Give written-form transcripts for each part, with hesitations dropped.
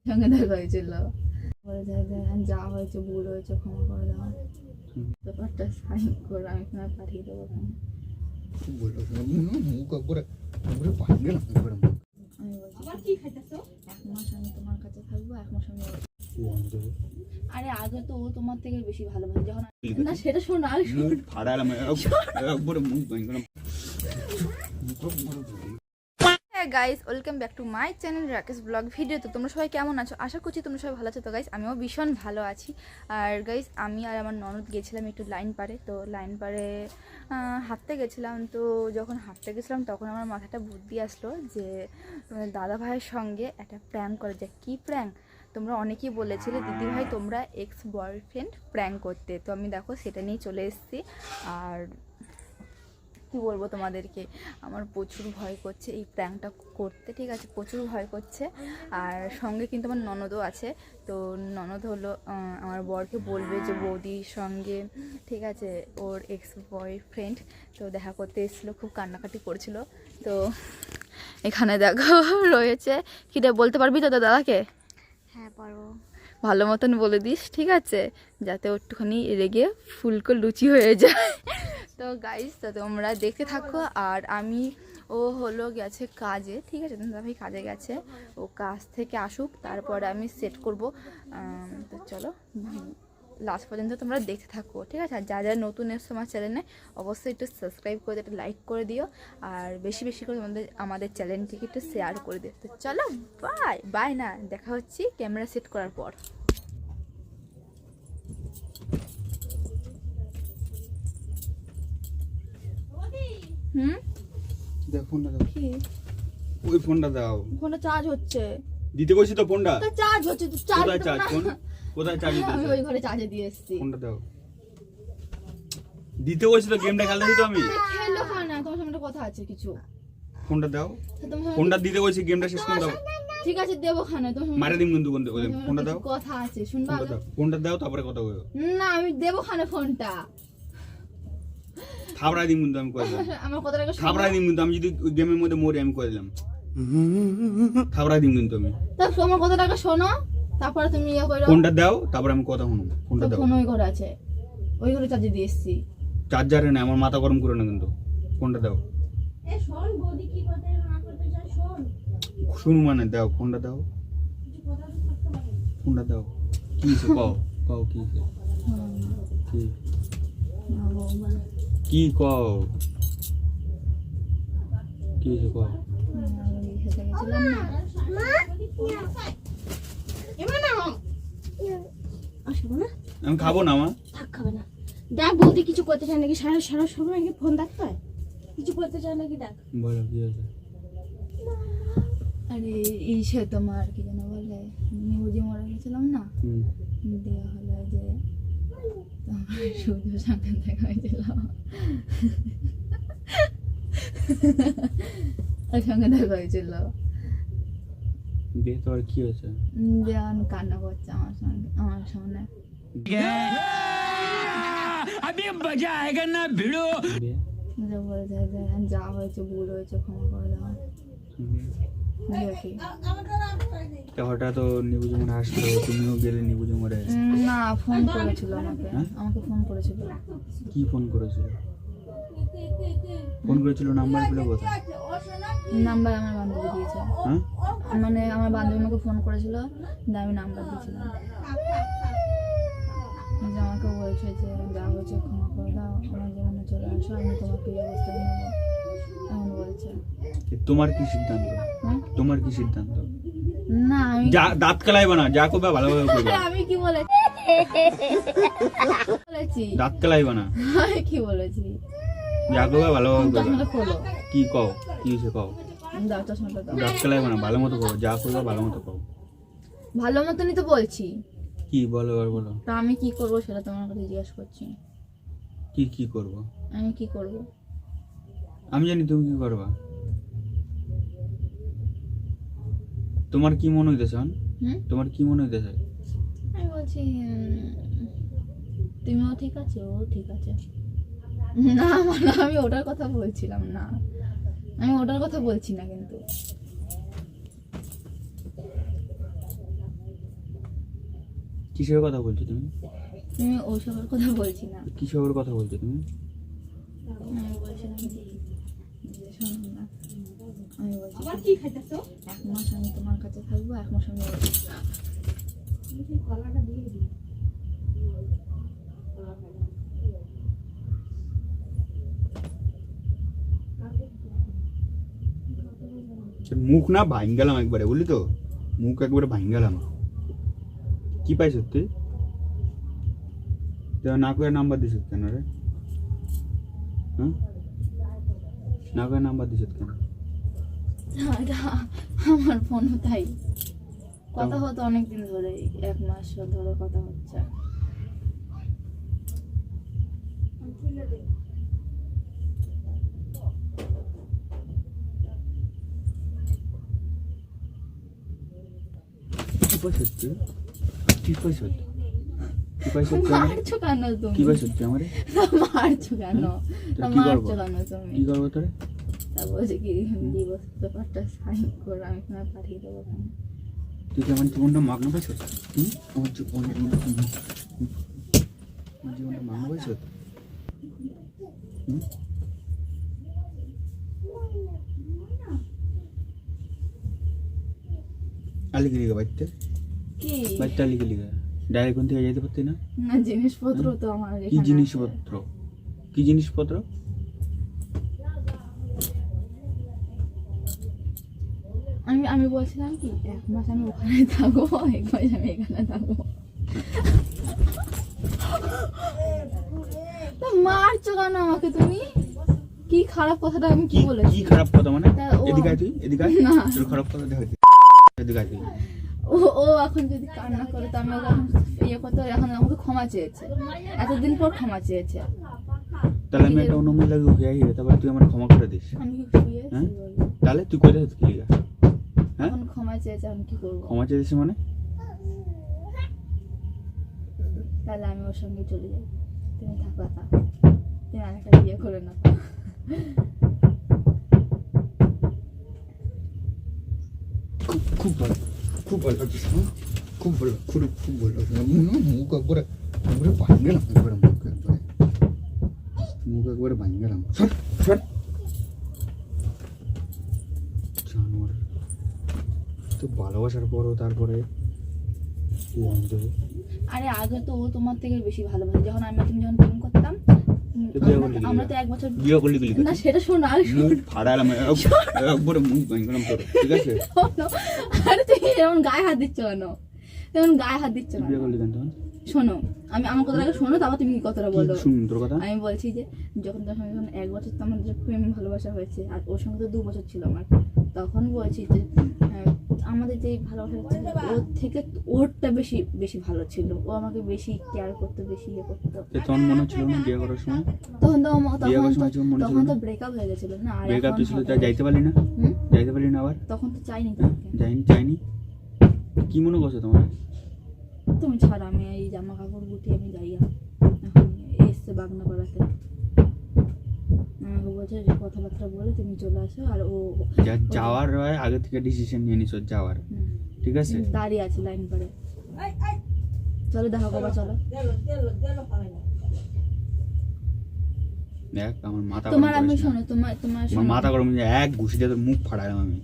সঙ্গে দেখা হয়েছিল, বলে যা হয়েছে ভুল হয়েছে ক্ষমা করে দাও, ব্যাপারটা সাইন করে আমি তোমায় পাঠিয়ে দেবো। আমি বলছি 1 মাস আমি তোমার কাছে থাকবো, 1 মাস আমি। আরে আগে তো ও তোমার থেকে বেশি ভালোবাসে যখন না, সেটা শোন আর ফাড়ালাম একবার মুখ ভাঙলাম। Guys, welcome back to my channel Rakesh blog video. তো তোমরা সবাই কেমন আছো? আশা করছি তোমরা সবাই ভালো আছো। তো গাইস আমিও ভীষণ ভালো আছি। আর গাইস আমি আর আমার ননদ গেছিলাম একটু লাইন পারে। তো লাইন পারে হাঁটতে গেছিলাম। তো যখন হাঁটতে গেছিলাম তখন আমার মাথাটা বুদ্ধি আসলো যে দাদা ভাইয়ের সঙ্গে একটা প্র্যাঙ্ক করা যায়। কী প্র্যাঙ্ক? তোমরা অনেকেই বলেছিলে দিদি ভাই তোমরা এক্স বয়ফ্রেন্ড প্র্যাঙ্ক করতে। তো আমি দেখো সেটা নিয়ে চলে এসেছি। আর কি বলবো তোমাদেরকে, আমার প্রচুর ভয় করছে এই প্র্যাঙ্কটা করতে, ঠিক আছে? প্রচুর ভয় করছে। আর সঙ্গে কিন্তু আমার ননদও আছে। তো ননদ হলো আমার বরকে বলবে যে বৌদির সঙ্গে, ঠিক আছে, ওর এক্স বয়ফ্রেন্ড তো দেখা করতে এসেছিলো, খুব কান্নাকাটি করছিল। তো এখানে দেখো রয়েছে। কিটা বলতে পারবি তো দাদাকে? হ্যাঁ পারবো। ভালো মতন বলে দিস, ঠিক আছে, যাতে একটুখানি রেগে ফুলকো লুচি হয়ে যায়। তো গাইস তো তোমরা দেখতে থাকো। আর আমি ও হলো গেছে কাজে, ঠিক আছে, দাদাভাই কাজে গেছে, ও কাজ থেকে আসুক তারপরে আমি সেট করব। তো চলো লাস্ট পর্যন্ত তোমরা দেখতে থাকো, ঠিক আছে? আর যা যা নতুন এসছো আমার চ্যানেলে অবশ্যই একটু সাবস্ক্রাইব করে দিও, একটু লাইক করে দিও, আর বেশি বেশি করে আমাদের চ্যানেলটিকে একটু শেয়ার করে দিও। তো চলো বাই বাই, না দেখা হচ্ছে ক্যামেরা সেট করার পর। ফোনটা দাও। কি ওই ফোনটা দাও। ফোনটা চার্জ হচ্ছে। দিতে কইছি তো ফোনটা। তো চার্জ হচ্ছে, তো চার্জ কোথায় চার্জ? ফোন কোথায় চার্জ দিতে? আমি ওই ঘরে চার্জে দিয়ে এসেছি। ফোনটা দাও। দিতে কইছি তো, গেমটা খেলতে দিই তো আমি। খেলো হয় না, তোমার সামনে কথা আছে কিছু। ফোনটা দাও। ফোনটা দিতে কইছি, গেমটা শেষ করে দাও। ঠিক আছে দেবো খানে, তোমার মারে দিম কিন্তু ফোনটা দাও। কথা আছে শুনবা আগে। ফোনটা দাও তারপরে কথা কইও। না আমি দেবো খানে ফোনটা। থাবড়াই দিম কিন্তু আমি কই দিলাম। আমার কথাটাকে থাবড়াই দিম কিন্তু আমি যদি ওই গেমের মধ্যে মরি আমি কই দিলাম। থাবড়াই দিম কিন্তু আমি। তা তোমার কথাটাকে শোনো, তারপরে তুমি ইয়ে করো। ফোনটা দাও তারপরে আমি কথা শুনবো। ফোনটা দাও। ফোন ওই ঘরে আছে, ওই ঘরে চার্জে দিয়ে এসেছি। চার্জারে না, আমার মাথা গরম করে না কিন্তু। ফোনটা দাও। এ শোন বৌদি কি করতে না করতে চায় শোন। শুন মানে দাও, ফোনটা দাও। ফোনটা দাও। কি হইছে কও? কও কি হইছে? কি? কি কও? কি হইছে কও? গেছিলাম না মা এমন না আসবো না। আমি খাবো না মা। থাক খাবে না। দেখ বৌদি কিছু করতে চায় নাকি, সারা সারা সময় নাকি ফোন দেখতে হয়, কিছু করতে চায় নাকি দেখ। বলো কি হয়েছে? আরে ইসে তোমার কি যেন বলে, নিউজে মরে গেছিলাম না, দেওয়া হলো যে তোমার সূর্যের সঙ্গে দেখা হয়েছিল, ওর সঙ্গে দেখা হয়েছিল। বিয়ে তো আর কি হয়েছে? দেওয়ান কান্না করছে আমার সঙ্গে, আমার সামনে। বলছে যে যা হয়েছে ভুল হয়েছে ক্ষমা করে দাও। হঠাৎ নিবুজ মরে আসলো, তুমিও গেলে নিবুজ মরে। না ফোন করেছিল আমাকে, আমাকে ফোন করেছিল। কি ফোন করেছিল? ফোন করেছিল নাম্বার গুলো কোথায়? নাম্বার আমার বান্ধবী দিয়েছে। হ্যাঁ মানে আমার বান্ধবী আমাকে ফোন করেছিল, আমি নাম্বার দিয়েছিলাম। যে আমাকে বলছে যে যা হয়েছে ক্ষমা করে দাও, আমার জীবনে চলে আসো, আমি তোমাকে এই অবস্থায় নেবো, এমন বলছে। তোমার কি সিদ্ধান্ত? তোমার কি সিদ্ধান্ত? না আমি দাঁত কালাইবা না, যা করবে ভালোভাবে করবে। আমি কি বলেছি? দাঁত কালাইবা না। আমি কি বলেছি? যা করবে ভালোভাবে করবে। চশমাটা খোলো। কি কও? কি হয়েছে কও? দাও চশমাটা দাও। দাঁত কালাইবা না, ভালো মতো কও, যা করবে ভালো মতো কও। ভালো মতনই তো বলছি। কি বলো আর বলো। তা আমি কি করবো সেটা তোমার কাছে জিজ্ঞেস করছি। কি কি করব? আমি কি করবো? আমি জানি তুমি কি করবা। তোমার কি মনে হইতেছে? তোমার কি মনে হইতেছে? আমি বলছি তুমিও ঠিক আছে, ও ঠিক আছে। না মানে আমি ওটার কথা বলছিলাম না, আমি ওটার কথা বলছি না কিন্তু। কিসের কথা বলছো তুমি? তুমি ওইসবের কথা বলছি না, কিসের কথা বলছো তুমি? আমি বলছিলাম কি যে শোনো না, আমি বলছি আবার কি খাইতেছো? 1 মাস আমি তোমার কাছে থাকবো, 1 মাস আমি কলাটা দিয়ে দিই। মুখ না ভাঙ গেলাম একবারে, বুঝলি তো? মুখ একবারে ভাঙ গেলাম। কি পাইছ তুই? না করে নাম্বার দিস কেন রে? হ্যাঁ, না করে নাম্বার দিস কেন? আমার ফোন তাই কথা হতো অনেকদিন ধরে, 1 মাস ধরে কথা হচ্ছে। কি পাইছ তুই? কি পাইছ? কি পাইছ তুই? মারছো কেন তুমি? কি পাইছ তুই আমারে? মারছো কেন? তোরা কি করবো? মারছো কেন তুমি? কি করবো তোরে? তা বলছে কি ডিভোর্স পেপারটা সাইন করে আমি তোমায় পাঠিয়ে দেবো। তুই কি আমার জীবনটা মাগনা পাইছ? আমার জীবনটা মাগনা পাইছ? আলিগিরি বাড়িতে কি বাড়িতে আলিগিরি ডাইরেক্ট কোন থেকে যেতে পারতি না? না, জিনিসপত্র তো আমার কি এখানে জিনিসপত্র? কি জিনিসপত্র? আমি বলছিলাম কি 1 মাস আমি ওখানে থাকবো, 1 মাস আমি এখানে থাকবো। তো মারছো কেন আমাকে তুমি? কি খারাপ কথাটা আমি কি বলেছি? কি খারাপ কথা মানে? তা ও- এদিকে আয় তুই, এদিকে আয়। না। তোর খারাপ কথা দেখা এদিকে আয় তুই। ও এখন যদি কান্না করে তো আমি ওকে এখন ইয়ে করতে পারি, এখন আমাকে ক্ষমা চেয়েছে, এতদিন পর ক্ষমা চেয়েছে। তাহলে আমি একটা অন্য মহিলাকে হয়ে আই, তারপরে তুই আমার ক্ষমা করে দিস। আমি কি শুয়ে হ্যাঁ? বলবো? তাহলে তুই কোথায় কি লিগা? হ্যাঁ, এখন ক্ষমা চেয়েছে, আমি কি করবো? ক্ষমা চেয়েছিস মানে? তাহলে আমি ওর সঙ্গে চলে যাই, তুমি থাকো একা, তুমি আরেকটা বিয়ে করে না। খুব ভালো, খুব ভালো লাগছে, খুব ভালো, খুব ভালো লাগছে। মুখ একবারে একবারে ভাঙ গেলাম, একবারে মুখ একবারে ভাঙ গেলাম। জানোয়ার, তো ভালোবাসার পরও তারপরে কি আনতে হবে? আরে আগে তো ও তোমার থেকে বেশি ভালোবাসে, যখন তুমি যখন প্রেম করতাম, তো বিয়ে করলি কি? আমরা তো 1 বছর বিয়ে করলি কি? না, সেটা শোনো, আরে মুখ ফাড়ালাম একবারে, মুখ ভাঙ গেলাম তোর, ঠিক আছে? শোনো, আরে তুমি এমন গায়ে হাত দিচ্ছ কেন? এমন গায়ে হাত দিচ্ছ না। বিয়ে করলি কেন তখন? শোনো, আমার কথাটা আগে শোনো, তারপর তুমি কি কথাটা বলো। শুন তোর কথা। আমি বলছি যে যখন 1 বছর তো আমাদের প্রেম ভালোবাসা হয়েছে, আর ওর সঙ্গে তো 2 বছর ছিল আমার, তখন বলছি যে আমাদের যে ভালোবাসা ছিল ওর থেকে ওরটা বেশি বেশি ভালো ছিল, ও আমাকে বেশি কেয়ার করতো, বেশি ইয়ে করতো। তখন মনে হচ্ছিল না বিয়ে করার সময়? তখন তো বিয়ে করার সময় মনে ছিল তখন না? তো ব্রেকআপ হয়ে গেছিল না, আর ব্রেকআপ এখন ছিল, হবে। তা যাইতে পারলি না? হুম? যাইতে পারলি না আবার? তখন তো চাইনি তোমাকে। যাইনি। কি মনে করছো তোমার? তুমি ছাড়া আমি এই জামা কাপড় গুটিয়ে আমি যাই, এখন এসছে বাগনা পাড়াতে, আমাকে বলছে যে কথাবার্তা বলে তুমি চলে আসো, আর ও যাওয়ার হয় আগে থেকে ডিসিশন নিয়ে নিছো যাওয়ার, হুম, ঠিক আছে? দাঁড়িয়ে আছে লাইন পরে, চলো দেখা করবা, চলো। দেখ আমার মাথা তোমার গরম আমি করিস না। শোনো, তোমার আমার শোনো, মাথা গরম হয়ে যায়, এক ঘুষি দিয়ে তোর মুখ ফাড়ালাম আমি,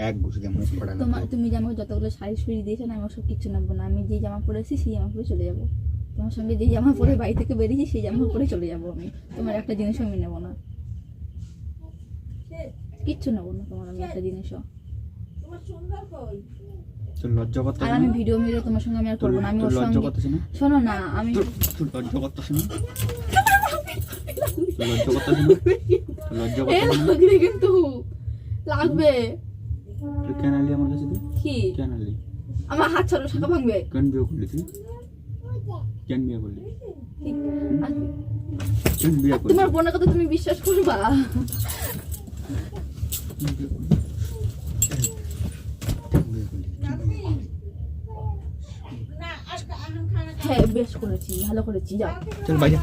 এক ঘুষি দিয়ে মুখ ফাড়ালাম তোর। তুমি যে আমাকে যতগুলো শাড়ি সুড়ি দিয়েছো না, আমি ওসব কিচ্ছু নেবো না, আমি যে জামা পরেছি সেই জামা পরে চলে যাবো। তোমার সঙ্গে যে জামা পরে বাড়ি থেকে বেরিয়েছি সেই জামা পরে চলে যাবো আমি, তোমার একটা জিনিসও আমি নেবো না, কিচ্ছু নেবো না তোমার আমি একটা জিনিসও। তোর লজ্জা করতেছে আর না? আমি ভিডিও তোমার সঙ্গে আমি আর করবো না, আমি তোর ওর লজ্জা সঙ্গে করতেছে না? শোনো না, আমি তোর লজ্জা করতেছে না? তোর লজ্জা করতেছে না? তোর লজ্জা এ করতেছে না? লাগবে কিন্তু লাগবে তুই কেন আলি আমার কাছে? তুই কি? কেন আলি? আমার হাত ছাড়ো, শাখা ভাঙবে। কেন বিয়ে করলি তুই? কেন বিয়ে করলি? আর কেন বিয়ে করলি? তোমার বোনের কথা তুমি বিশ্বাস করবা? কেন বিয়ে করলি? কেন বিয়ে করলি? কেন বিয়ে করলি? হ্যাঁ বেশ করেছি, ভালো করেছি, যাও। চল বাইরে,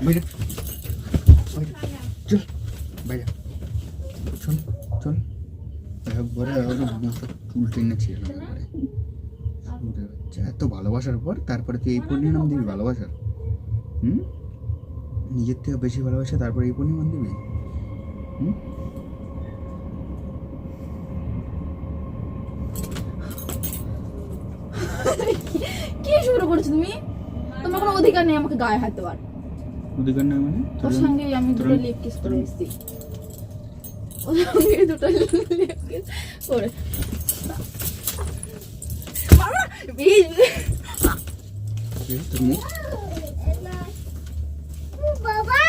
বাইরে, বাইরে, চল বাইরে, চল একবারে চুল টেনে ছিল একবারে। এত ভালোবাসার পর তারপরে তুই এই পরিণাম দিবি ভালোবাসার? হুম, নিজের থেকে বেশি ভালোবাসা তারপরে এই পরিণাম দিবি? হুম, কি শুরু করছো তুমি? তোমার কোনো অধিকার নেই আমাকে গায়ে হাত দেওয়ার। অধিকার নাই মানে? ওর সঙ্গে আমি দুটো লিপ কিস করে এসেছি। ওর সঙ্গে দুটো লিপ কিস করে মামা তোর মুখ বাবা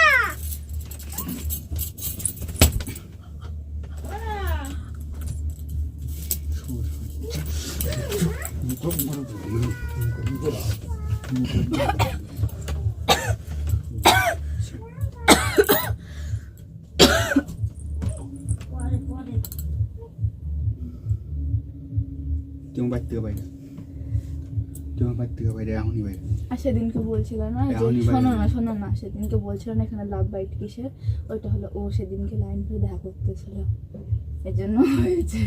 তুমি বাইর থেকে বাইরে, তুমি বাইর থেকে বাইরে, এখনই বাইরে। আর সেদিনকে বলছিল না যে এখনই বাইরে। শোনো না সেদিনকে বলছিল না এখানে লাভ বাইট কিসের, ওইটা হলো ও সেদিনকে লাইন করে দেখা করতেছিল, এর জন্য হয়েছে।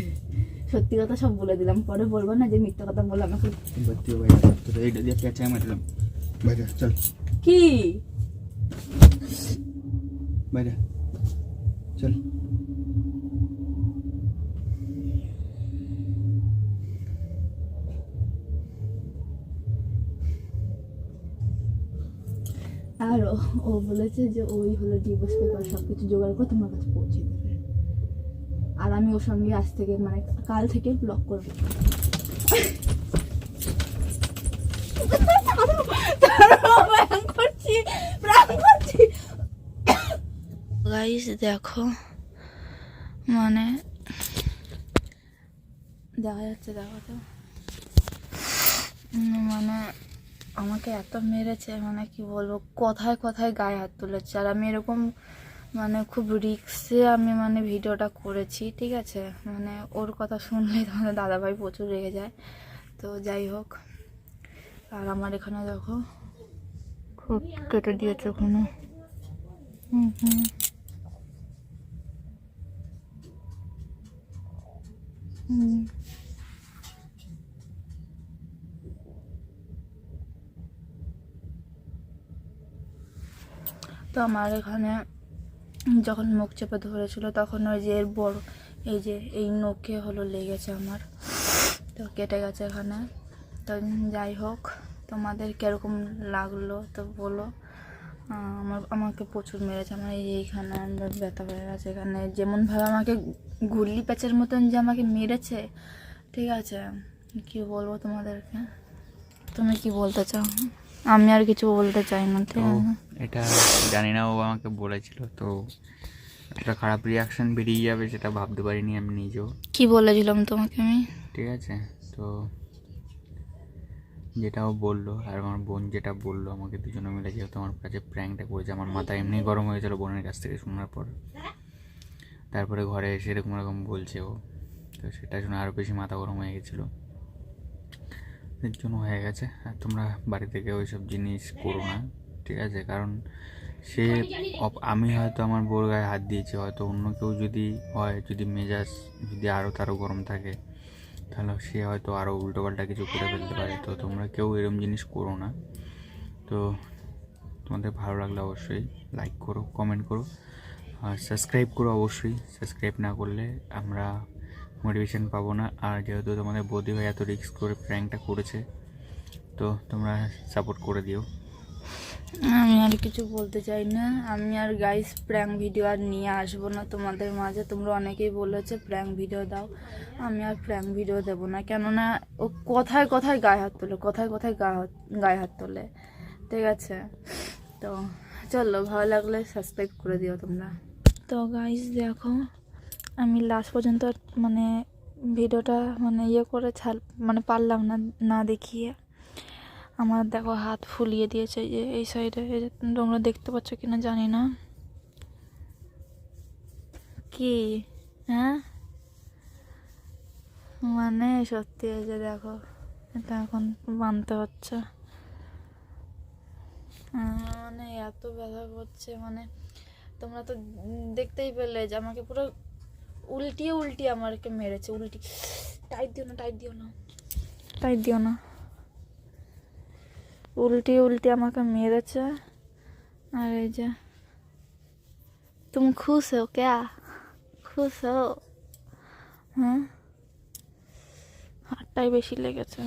সত্যি কথা সব বলে দিলাম, পরে বলবো না যে মিথ্যা কথা বললাম। আমাকে বাইর থেকে বাইরে, তোর এইটা দিয়ে পেঁচায় মারলাম। বাইরে চল, কি বাইরে চল। আর ও বলেছে যে ওই হলো ডিভোর্স পেপার সবকিছু জোগাড় করে তোমার কাছে পৌঁছে দেবে, আর আমি ওর সঙ্গে আজ থেকে মানে কাল থেকে ব্লক করবো। গাইস দেখো, মানে দেখা যাচ্ছে, দেখো তো, মানে আমাকে এত মেরেছে, মানে কি বলবো, কথায় কথায় গায়ে হাত তুলেছে। আর আমি এরকম মানে খুব রিক্সে আমি মানে ভিডিওটা করেছি, ঠিক আছে। মানে ওর কথা শুনলেই তোমাদের দাদাভাই প্রচুর রেগে যায়। তো যাই হোক, আর আমার এখানে দেখো খুব কেটে দিয়েছে ওখানে। হুম হুম হুম তো আমার এখানে যখন মুখ চেপে ধরেছিল তখন ওই যে এর বড় এই যে এই নখে হলো লেগেছে আমার, তো কেটে গেছে এখানে। তো যাই হোক, তোমাদের কীরকম লাগলো তো বলো। আমাকে প্রচুর মেরেছে, আমার এইখানে ব্যথা হয়ে গেছে, এখানে যেমনভাবে আমাকে গুল্লি প্যাচের মতন যে আমাকে মেরেছে, ঠিক আছে। কি বলবো তোমাদেরকে, তুমি কি বলতে চাও? আমি আর কিছু বলতে চাই না, ঠিক আছে। এটা জানি না, ও আমাকে বলেছিল, তো একটা খারাপ রিয়াকশন বেরিয়ে যাবে সেটা ভাবতে পারিনি আমি নিজেও। কি বলেছিলাম তোমাকে আমি? ঠিক আছে, তো যেটা ও বললো আর আমার বোন যেটা বললো আমাকে, দুজনে মিলে যেহেতু আমার কাছে প্র্যাঙ্কটা করেছে, আমার মাথা এমনি গরম হয়েছিল বোনের কাছ থেকে শোনার পর। তারপরে ঘরে এসে এরকম এরকম বলছে ও, তো সেটা শুনে আরও বেশি মাথা গরম হয়ে গেছিলো, এর জন্য হয়ে গেছে। আর তোমরা বাড়ি থেকে ওই সব জিনিস করো না, ঠিক আছে। কারণ সে আমি হয়তো আমার বোর গায়ে হাত দিয়েছি, হয়তো অন্য কেউ যদি হয়, যদি মেজাজ যদি আরও তারও গরম থাকে, তাহলে সে হয়তো আরও উল্টোপাল্টা কিছু করে ফেলতে পারে। তো তোমরা কেউ এরকম জিনিস করো না। তো তোমাদের ভালো লাগলে অবশ্যই লাইক করো, কমেন্ট করো, আর সাবস্ক্রাইব করো অবশ্যই। সাবস্ক্রাইব না করলে আমরা মোটিভেশন পাবো না। আর যেহেতু তোমাদের বৌদি ভাই এত রিস্ক করে প্র্যাঙ্কটা করেছে, তো তোমরা সাপোর্ট করে দিও। আমি আর কিছু বলতে চাই না। আমি আর গাইস প্র্যাঙ্ক ভিডিও আর নিয়ে আসবো না তোমাদের মাঝে। তোমরা অনেকেই বলেছে প্র্যাঙ্ক ভিডিও দাও, আমি আর প্র্যাঙ্ক ভিডিও দেবো না। কেননা ও কথায় কথায় গায়ে হাত তোলে, কথায় কথায় গায়ে হাত তোলে, ঠিক আছে। তো চলো, ভালো লাগলে সাবস্ক্রাইব করে দিও তোমরা। তো গাইস দেখো, আমি লাস্ট পর্যন্ত মানে ভিডিওটা মানে ইয়ে করে মানে পারলাম না না দেখিয়ে। আমার দেখো হাত ফুলিয়ে দিয়েছে, এই যে এই সাইডে, এই যে তোমরা দেখতে পাচ্ছ কিনা জানি না। কি হ্যাঁ, মানে সত্যি এই যে দেখো, এটা এখন বানতে হচ্ছে। মানে এত ব্যথা করছে, মানে তোমরা তো দেখতেই পেলে যে আমাকে পুরো উল্টিয়ে উল্টিয়ে আমাকে মেরেছে। উল্টি টাইট দিও না, টাইট দিও না, টাইট দিও না। উল্টে উল্টে আমাকে মেরেছে। আর এই যে तुम खुश हो क्या? खुश हो? হ্যাঁ, হাতটাই বেশি লেগেছে।